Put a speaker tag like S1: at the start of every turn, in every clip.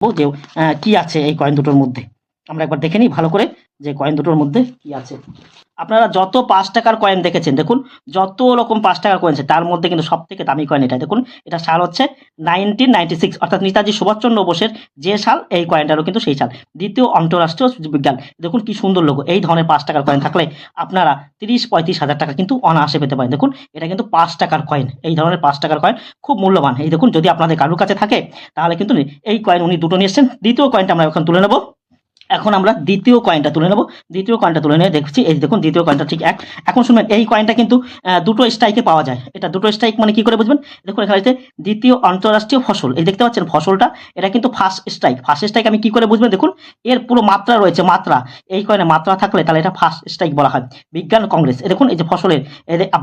S1: যে কি আছে এই কয়েন দুটোর মধ্যে। আমরা একবার দেখে নিই ভালো করে যে কয়েন দুটোর মধ্যে কি আছে। আপনারা যত ৫ টাকার কয়েন দেখেছেন, দেখুন যত রকম ৫ টাকার কয়েন আছে তার মধ্যে কিন্তু সবথেকে দামি কয়েন এটা। দেখুন এটা সাল হচ্ছে 1996, অর্থাৎ নেতাজি সুভাষচন্দ্র বোসের যে সাল, এই কয়েনটারও কিন্তু সেই সাল। দ্বিতীয় আন্তঃরাষ্ট্রীয় বিজ্ঞান। দেখুন কি সুন্দর লোগো। এই ধরনের ৫ টাকার কয়েন থাকলে আপনারা ৩০-৩৫ হাজার টাকা কিন্তু অনায়াসে পেতে পারেন। দেখুন এটা কিন্তু ৫ টাকার কয়েন। এই ধরনের ৫ টাকার কয়েন খুব মূল্যবান। এই দেখুন যদি আপনাদের কারোর কাছে থাকে তাহলে কিন্তু এই কয়েন উনি দুটো নিয়ে এসছেন। দ্বিতীয় কয়েনটা আমরা এখন তুলে নেব। এখন আমরা দ্বিতীয় কয়েনটা তুলে নেব। দ্বিতীয় কয়েনটা তুলে নিয়ে দেখছি, এই দেখুন দ্বিতীয় কয়েনটা ঠিক এক। এখন শুনবেন এই কয়েনটা কিন্তু দুটো স্ট্রাইকে পাওয়া যায়। এটা দুটো স্ট্রাইক মানে কি করে বুঝবেন? দেখুন এখানে আছে দ্বিতীয় আন্তঃরাষ্ট্রীয় ফসল, এই দেখতে পাচ্ছেন ফসলটা, এটা কিন্তু ফার্স্ট স্ট্রাইক। ফার্স্ট স্ট্রাইক আমি কি করে বুঝবেন? দেখুন এর পুরো মাত্রা রয়েছে, মাত্রা, এই কয়েনে মাত্রা থাকলে তাহলে এটা ফার্স্ট স্ট্রাইক বলা হয়। বিজ্ঞান কংগ্রেস, এই দেখুন এই যে ফসলের,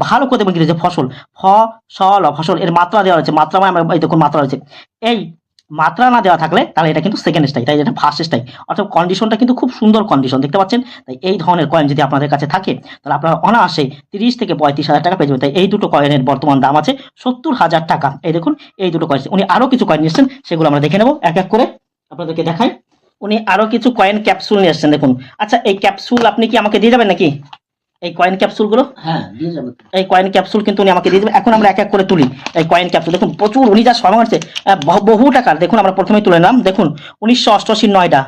S1: ভালো করে দেখবেন যে ফসল, ফসল এর মাত্রা দেওয়া রয়েছে, মাত্রা মানে এই দেখুন মাত্রা রয়েছে। এই মাত্রা না দেওয়া থাকলে তাহলে এটা কিন্তু সেকেন্ড স্ট্রাইক, তাই এটা ফার্স্ট স্ট্রাইক। অর্থাৎ কন্ডিশনটা কিন্তু খুব সুন্দর কন্ডিশন, দেখতে পাচ্ছেন। তাই এই ধরনের কয়েন যদি আপনাদের কাছে থাকে তাহলে আপনারা অনায়াসে ৩০-৩৫ হাজার টাকা পেয়ে যাবেন। তাই এই দুটো কয়েনের বর্তমান দাম আছে ৭০,০০০ টাকা। এই দেখুন এই দুটো কয়েন, উনি আরো কিছু কয়েন নিয়েছেন, সেগুলো আমরা দেখে নেব এক এক করে, আপনাদেরকে দেখাই। উনি আরো কিছু কয়েন ক্যাপসুল নিয়ে এসছেন, দেখুন। আচ্ছা এই ক্যাপসুল আপনি কি আমাকে দিয়ে যাবেন নাকি? এই কয়েন ক্যাপসুলগুলো,
S2: হ্যাঁ দিয়ে যাবে।
S1: এই কয়েন ক্যাপসুল কিন্তু উনি আমাকে দিয়ে দেবে। এখন আমরা এক এক করে তুলি এই কয়েন ক্যাপসুল। দেখুন প্রচুর, উনি যা সময় আছে বহু টাকার। দেখুন আমরা প্রথমেই তুলে নিলাম, দেখুন ১৯৮৮ নয়ডা।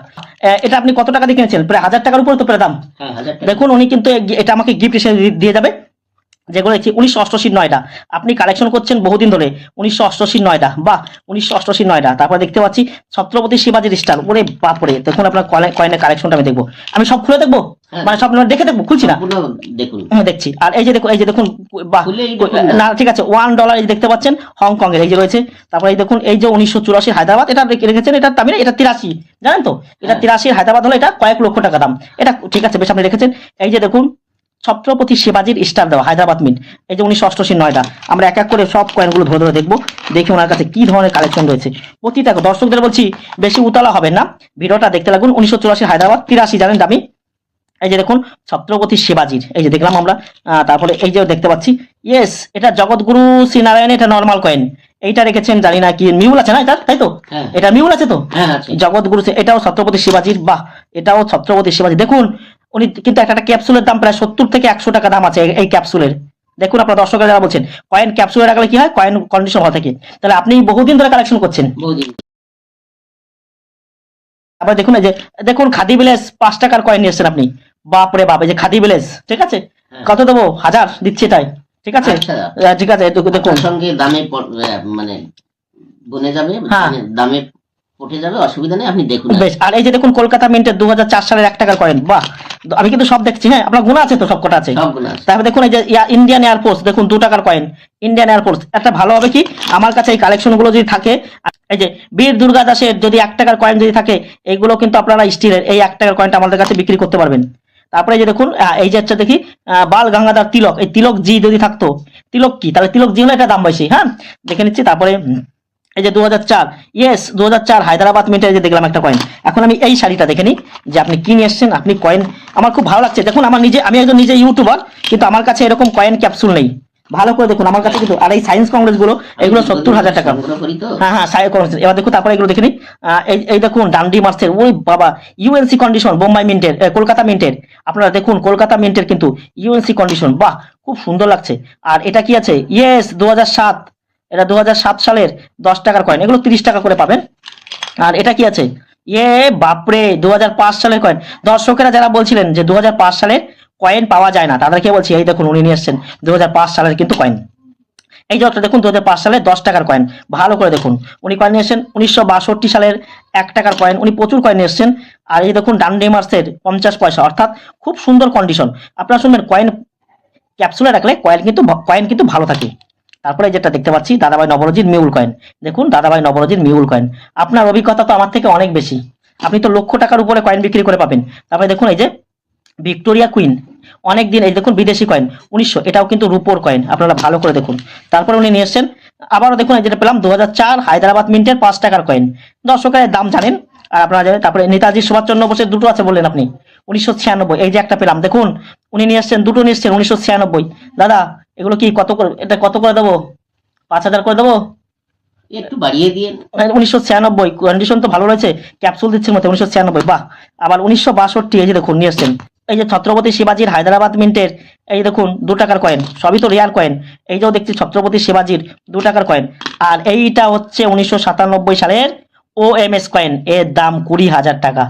S1: এটা আপনি কত টাকা দিয়ে কিনেছেন? প্রায় ১০০০ টাকার উপরে তো প্রায় দাম।
S2: হ্যাঁ ১০০০ টাকা।
S1: দেখুন উনি কিন্তু এটা আমাকে গিফট হিসেবে দিয়ে যাবে, যেগুলো দেখছি ১৯৮৮ নয়ডা। আপনি কালেকশন করছেন বহুদিন ধরে, ১৯৮৮ নয়ডা, বাহ ১৯৮৮ নয়ডা। তারপর দেখতে পাচ্ছি ছত্রপতি শিবাজির স্টার, ওরে বাপরে। দেখুন আপনার কয়েনের কালেকশনটা আমি দেখবো, আমি সব খুলে দেখবো, মানে সব দেখে দেখবো, খুলছি না,
S2: দেখুন
S1: দেখছি। আর এই যে দেখুন, এই যে দেখুন, বাহ না ঠিক আছে, $1 এই যে দেখতে পাচ্ছেন হংকং এর, এই যে রয়েছে। তারপর এই দেখুন এই যে ১৯৮৪ হায়দ্রাবাদ, এটা রেখেছেন, এটা তামিল, এটা ৮৩, জানেন তো, এটা ৮৩ হায়দ্রাবাদ হলো, এটা কয়েক লক্ষ টাকা দাম। এটা ঠিক আছে, বেশ আপনি রেখেছেন। এই যে দেখুন ছত্রপতি শিবাজির স্টার দেওয়া হায়দ্রাবাদ মিন্ট, এই যে ১৯৮৮ নয়ডা। আমরা এক এক করে সব কয়েনগুলো ধরে ধরে দেখবো, দেখি ওনার কাছে কি ধরনের কালেকশন রয়েছে। প্রতিটা দর্শকদের বলছি বেশি উতলা হবে না, ভিডিওটা দেখতে লাগুন। ১৯৮৪ হায়দ্রাবাদ, ৮৩ জানেন দামি। এই যে দেখুন ছত্রপতি শিবাজির, এই যে দেখলাম আমরা। তারপরে এই যে দেখতে পাচ্ছি, ইয়েস এটা জগৎগুরু শ্রীনারায়ণ, এটা নর্মাল কয়েন। এইটা রেখেছেন জানি না কি, মিউল আছে না এটা, তাই তো? এটা মিউল আছে তো, জগৎগুরু, এটাও ছত্রপতি শিবাজির, বাহ এটাও ছত্রপতি শিবাজি। দেখুন উনি কিন্তু একটা ক্যাপসুলের দাম প্রায় ৭০ থেকে ১০০ টাকা দাম আছে এই ক্যাপসুলের। দেখুন আপনার দর্শকরা যারা বলছেন কয়েন ক্যাপসুলে রাখলে কি হয়, কয়েন কন্ডিশন ভালো থাকে, তাহলে আপনি বহুদিন ধরে কালেকশন করছেন। আবার দেখুন এই যে দেখুন খাদি ভিলেজ ৫ টাকার কয়েন নিয়েছেন আপনি, বাপরে বাপ। এই যে খাদি ভিলেজ, ঠিক আছে, কত দেবো? ১০০০ দিচ্ছি তাই, ঠিক আছে, ঠিক আছে। দেখুন
S2: সঙ্গে দামে মানে বনে যাবে, দামে পড়ে যাবে, অসুবিধা নেই, আপনি দেখুন
S1: বেশ। আর এই যে দেখুন কলকাতা মিন্টের ২০০৪ সালের ১ টাকার কয়েন, বাহ। আমি কিন্তু সব দেখছি, হ্যাঁ আপনার গুণা আছে তো, সব কটা আছে। তারপরে দেখুন এই যে ইন্ডিয়ান এয়ারফোর্স, দেখুন ২ টাকার কয়েন ইন্ডিয়ান এয়ারফোর্স। একটা ভালো হবে কি, আমার কাছে এই কালেকশন গুলো যদি থাকে, এই যে বীর দুর্গা দাসের যদি ১ টাকার কয়েন যদি থাকে, এইগুলো কিন্তু আপনারা স্টিলের এই ১ টাকার কয়েনটা আমাদের কাছে বিক্রি করতে পারবেন। তারপরে যে দেখুন এই যে হচ্ছে দেখি বাল গঙ্গাধর তিলক, এই তিলক জি যদি থাকতো, তিলক কি, তাহলে তিলক জি হলে এটা দাম বেশি, হ্যাঁ দেখে নিচ্ছি। তারপরে এই যে ২০০৪, ইয়েস ২০০৪ হায়দ্রাবাদ মিন্টের যে দেখলাম একটা কয়েন। এখন আমি এই শাড়িটা দেখে নিই যে আপনি কি নিয়ে এসছেন। আপনি কয়েন আমার খুব ভালো লাগছে। দেখুন আমার নিজে, আমি একজন নিজে ইউটিউবার, কিন্তু আমার কাছে এরকম কয়েন ক্যাপসুল নেই। ভালো করে দেখুন আমার কাছে কিন্তু। আর এই সায়েন্স কংগ্রেস গুলো, এগুলো ৭০,০০০ টাকা। হ্যাঁ হ্যাঁ সায়েন্স কংগ্রেস। এবার দেখুন তারপরে এগুলো দেখে নিই। এই দেখুন ডান্ডি মার্চের, ওই বাবা ইউএনসি কন্ডিশন, বোম্বাই মিন্টের, কলকাতা মিন্টের। আপনারা দেখুন কলকাতা মিন্টের কিন্তু ইউএনসি কন্ডিশন, বাহ খুব সুন্দর লাগছে। আর এটা কি আছে, ইয়েস ২০০৭, এটা ২০০৭ সালের ১০ টাকার কয়েন, এগুলো ৩০ টাকা করে পাবেন। আর এটা কি আছে, ইয়ে বাপরে ২০০৫ সালের কয়েন। দর্শকেরা যারা বলছিলেন যে ২০০৫ সালের কয়েন পাওয়া যায় না, তাদেরকে বলছি এই দেখুন উনি নিয়ে এসছেন ২০০৫ সালের কিন্তু কয়েন। এই যে দেখুন ২০০৫ সালের ১০ টাকার কয়েন, ভালো করে দেখুন। উনি কয়েন নিয়ে এসছেন ১৯৬২ সালের ১ টাকার কয়েন, উনি প্রচুর কয়েন নিয়ে এসছেন। আর এই দেখুন ডান্ডি মার্চের ৫০ পয়সা, অর্থাৎ খুব সুন্দর কন্ডিশন। আপনারা শুনবেন কয়েন ক্যাপসুলে রাখলে কয়েন কিন্তু ভালো থাকে। তারপরে যেটা দেখতে পাচ্ছি দাদাভাই নবরোজির মিউল কয়েন। দেখুন দাদাভাই নবরোজির মিউল কয়েন, আপনার অভিজ্ঞতা তো আমার থেকে অনেক বেশি, আপনি তো লক্ষ টাকার উপরে কয়েন বিক্রি করে পাবেন। তারপরে দেখুন এই যে ভিক্টোরিয়া কুইন, অনেক দিন, এই দেখুন বিদেশি কয়েন ১৯০০, এটাও কিন্তু রুপোর কয়েন, আপনারা ভালো করে দেখুন। তারপরে উনি নিয়ে এসছেন আবারও দেখুন এই যেটা পেলাম ২০০৪ হায়দ্রাবাদ মিন্টের ৫ টাকার কয়েন। দর্শকের দাম জানেন আর আপনারা জানেন। তারপরে নেতাজি সুভাষচন্দ্র বোসের দুটো আছে বললেন আপনি, ১৯৯৬, এই যে একটা পেলাম দেখুন উনি নিয়ে এসছেন, দুটো নিয়ে এসছেন ১৯৯৬। দাদা এগুলো কি কত করে, এটা কত করে দেবো? ৫,০০০ করে দেবো?
S2: একটু বাড়িয়ে দিয়ে
S1: 1996 কন্ডিশন তো ভালো রয়েছে, ক্যাপসুল দিচ্ছে মতে 1996, বাহ। আবার 1962, এই যে দেখুন নিয়ে এসছেন, এই যে ছত্রপতি শিবাজির হায়দ্রাবাদ মিন্টের, এই দেখুন 2 টাকার কয়েন, সবই তো রেয়ার কয়েন। এই যেও দেখছি ছত্রপতি শিবাজির 2 টাকার কয়েন। আর এইটা হচ্ছে 1997 সালের OMS কয়েন, এর দাম 20,000 টাকা।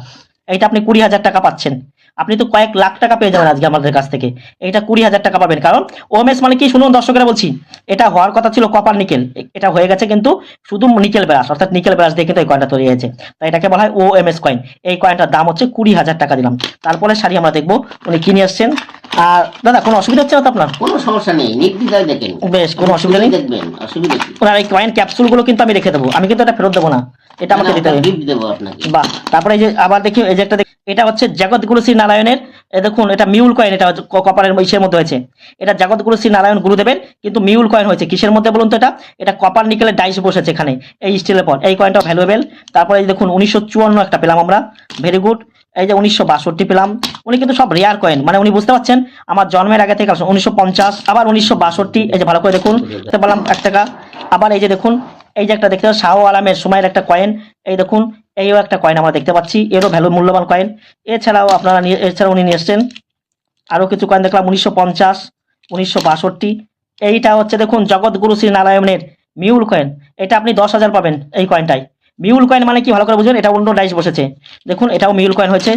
S1: এইটা আপনি 20,000 টাকা পাচ্ছেন। আপনি তো কয়েক লাখ টাকা পেয়ে যাবেন আজকে আমাদের কাছ থেকে। এইটা 20,000 টাকা পাবেন, কারণ OMS মানে কি শুনুন দর্শকেরা বলছি, এটা হওয়ার কথা ছিল কপার নিকেল, এটা হয়ে গেছে কিন্তু শুধু নিকেল ব্রাশ, অর্থাৎ নিকেল ব্রাশ দিয়ে কিন্তু এই কয়েনটা তৈরি হয়েছে, তাই এটাকে বলা হয় OMS কয়েন। এই কয়েনটার দাম হচ্ছে 20,000 টাকা দিলাম। তারপরে শাড়ি আমরা দেখবো উনি কি নিয়ে আসছেন। আর দাদা কোনো অসুবিধা হচ্ছে না তো আপনার?
S2: কোনো সমস্যা নেই, নির্দ্বিধায় দেখেন,
S1: বেশ, কোনো অসুবিধা নেই।
S2: দেখবেন, অসুবিধা কি?
S1: ওনার এই কয়েন ক্যাপসুলগুলো কিন্তু আমি রেখে দেবো, আমি কিন্তু এটা ফেরত দেবো না, এটা আমাকে দিতে হবে।
S2: গিফট দেবো আপনাকে।
S1: বাহ। তারপরে এই যে আবার দেখি, এই যে একটা এটা হচ্ছে জগৎগুরু শ্রী নারায়ণের, দেখুন এটা মিউল কয়েন, এটা কপারের ইসের মধ্যে হয়েছে। এটা জগৎগুরু শ্রী নারায়ণ গুরুদেবের কিন্তু মিউল কয়েন হয়েছে, কিসের মধ্যে বলুন তো? এটা কপার নিকেলের ডাইস বসেছে এখানে এই স্টিলের পর, এই কয়েনটা ভ্যালুয়েবল। তারপরে এই দেখুন 1954 একটা পেলাম আমরা, ভেরি গুড। এই যে 1962 পেলাম, উনি কিন্তু সব রেয়ার কয়েন, মানে উনি বুঝতে পারছেন আমার জন্মের আগে থেকে 1950, আবার 1962, এই যে ভালো করে দেখুন, দেখতে পেলাম 1 টাকা। আবার এই যে দেখুন, এই যে একটা দেখতে পাচ্ছি শাহ আলমের সময়ের একটা কয়েন, এই দেখুন এইও একটা কয়েন আমরা দেখতে পাচ্ছি, এরও ভ্যালু মূল্যবান কয়েন। এছাড়াও আপনারা এছাড়াও উনি নিয়ে এসছেন আরো কিছু কয়েন দেখলাম 1950, 1962। এইটা হচ্ছে দেখুন জগৎগুরু শ্রী নারায়ণের মিউল কয়েন, এটা আপনি 10,000 পাবেন এই কয়েনটাই। মিউল কয়েন মানে কি ভালো করে বুঝুন, এটা অন্য ডাইস বসেছে, দেখুন এটাও মিউল কয়েন হয়েছে।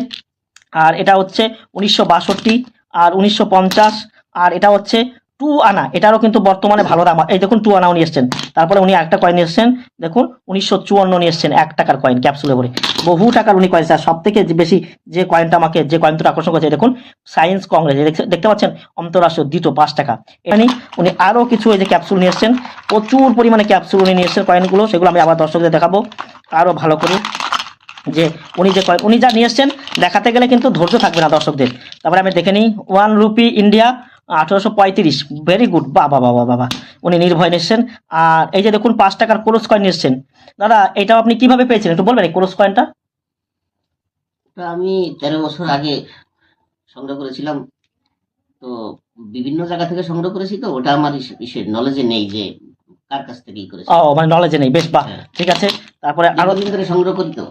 S1: আর এটা হচ্ছে 1962 আর 1950, আর এটা হচ্ছে 2 আনা, এটারও কিন্তু বর্তমানে ভালো দাম। এই দেখুন 2 আনাও নিয়ে এসছেন। তারপরে উনি একটা কয়েন নিয়ে এসছেন, দেখুন 1954 নিয়ে এসছেন, 1 টাকার কয়েন ক্যাপসুলে ভরে, বহু টাকার উনি কয়েন। আর সব থেকে বেশি যে কয়েনটা আমাকে, যে কয়েন দুটো আকর্ষণ করেছে, দেখুন সায়েন্স কংগ্রেস, দেখতে পাচ্ছেন অন্তরাষ্ট্রীয় দ্বিতীয় 5 টাকা। এখানে উনি আরো কিছু এই যে ক্যাপসুল নিয়ে এসছেন, প্রচুর পরিমাণে ক্যাপসুল উনি নিয়ে এসছেন কয়েনগুলো, সেগুলো আমি আবার দর্শকদের দেখাবো আরো ভালো করে, যে উনি যে কয়েন উনি যা নিয়ে এসছেন দেখাতে গেলে কিন্তু ধৈর্য থাকবে না দর্শকদের। তারপরে আমি দেখে নিই 1 রুপি ইন্ডিয়া 1835, ভেরি গুড, বাবা বাবা বাবা, উনি নির্ভয় নিয়ে এসছেন। আর এই যে দেখুন 5 টাকার ক্রোস কয়েন নিয়ে এসছেন। দাদা এটাও আপনি কিভাবে পেয়েছেন একটু বলবেন এই ক্রোস কয়েনটা?
S2: ওটা আমি 13 বছর আগে সংগ্রহ করেছিলাম, তো বিভিন্ন জায়গা থেকে সংগ্রহ করেছি, তো ওটা আমার নলেজে নেই যে কার কাছ থেকে করেছি।
S1: ও মানে নলেজে নেই, বেশ, বাহ, ঠিক আছে। তারপরে আরো
S2: দিন ধরে সংগ্রহ করি তো।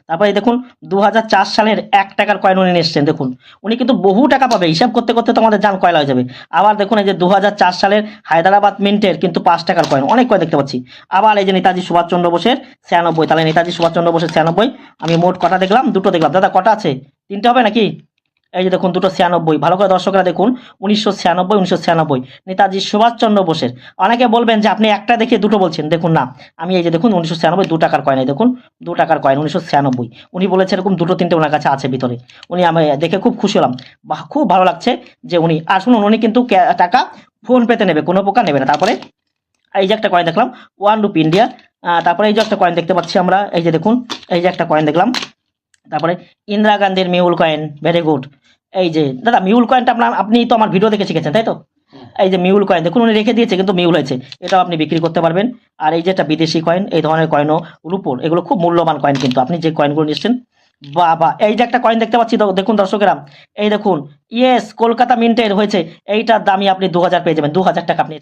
S1: তারপরে দেখুন 2004 সালের 1 টাকার কয়েন উনি নিয়ে এসছেন, দেখুন উনি কিন্তু বহু টাকা পাবে, হিসাব করতে করতে তো আমাদের জান কয়লা হয়ে যাবে। আবার দেখুন এই যে 2004 সালের হায়দ্রাবাদ মিন্টের কিন্তু 5 টাকার কয়েন, অনেক কয়েন দেখতে পাচ্ছি। আবার এই যে নেতাজি সুভাষচন্দ্র বোসের 96, তাহলে নেতাজি সুভাষচন্দ্র বোসের 96, আমি মোট কটা দেখলাম? 2টো দেখলাম। দাদা কটা আছে? 3টে হবে নাকি? এই যে দেখুন 2টো 96, ভালো করে দর্শকরা দেখুন, 1996, 1996 নেতাজি সুভাষচন্দ্র বোসের। অনেকে বলবেন যে আপনি একটা দেখে দুটো বলছেন, দেখুন না, আমি এই যে দেখুন 1996 2 টাকার কয়েন, এই দেখুন 2 টাকার কয়েন 1996, উনি বলেছে এরকম 2-3টে ওনার কাছে আছে ভিতরে। উনি আমি দেখে খুব খুশি হলাম, বাহ, খুব ভালো লাগছে যে উনি। আর শুনুন উনি কিন্তু টাকা ফোন পেতে নেবে, কোনো প্রকার নেবে না। তারপরে এই যে একটা কয়েন দেখলাম 1 রুপি ইন্ডিয়া, তারপরে এই যে একটা কয়েন দেখতে পাচ্ছি আমরা, এই যে দেখুন এই যে একটা কয়েন দেখলাম। তারপরে ইন্দিরা গান্ধীর মিউল কয়েন, ভেরি গুড। এই যে দাদা মিউল কয়েনটা আপনি তো আমার ভিডিও দেখে শিখেছেন তাই তো? এই যে মিউল কয়েন দেখুন উনি রেখে দিয়েছে কিন্তু মিউল হয়েছে, এটাও আপনি বিক্রি করতে পারবেন। আর এই যে একটা বিদেশি কয়েন, এই ধরনের কয়েনও রূপোর, এগুলো খুব মূল্যবান কয়েন কিন্তু আপনি যে কয়েনগুলো নিচ্ছেন। বাবা, এই যে একটা কয়েন দেখতে পাচ্ছি দেখুন দর্শকেরা, এই দেখুন ইয়েস কলকাতা মিন্টের হয়েছে, এইটার দামই আপনি 2000 পেয়ে যাবেন, 2000 টাকা আপনি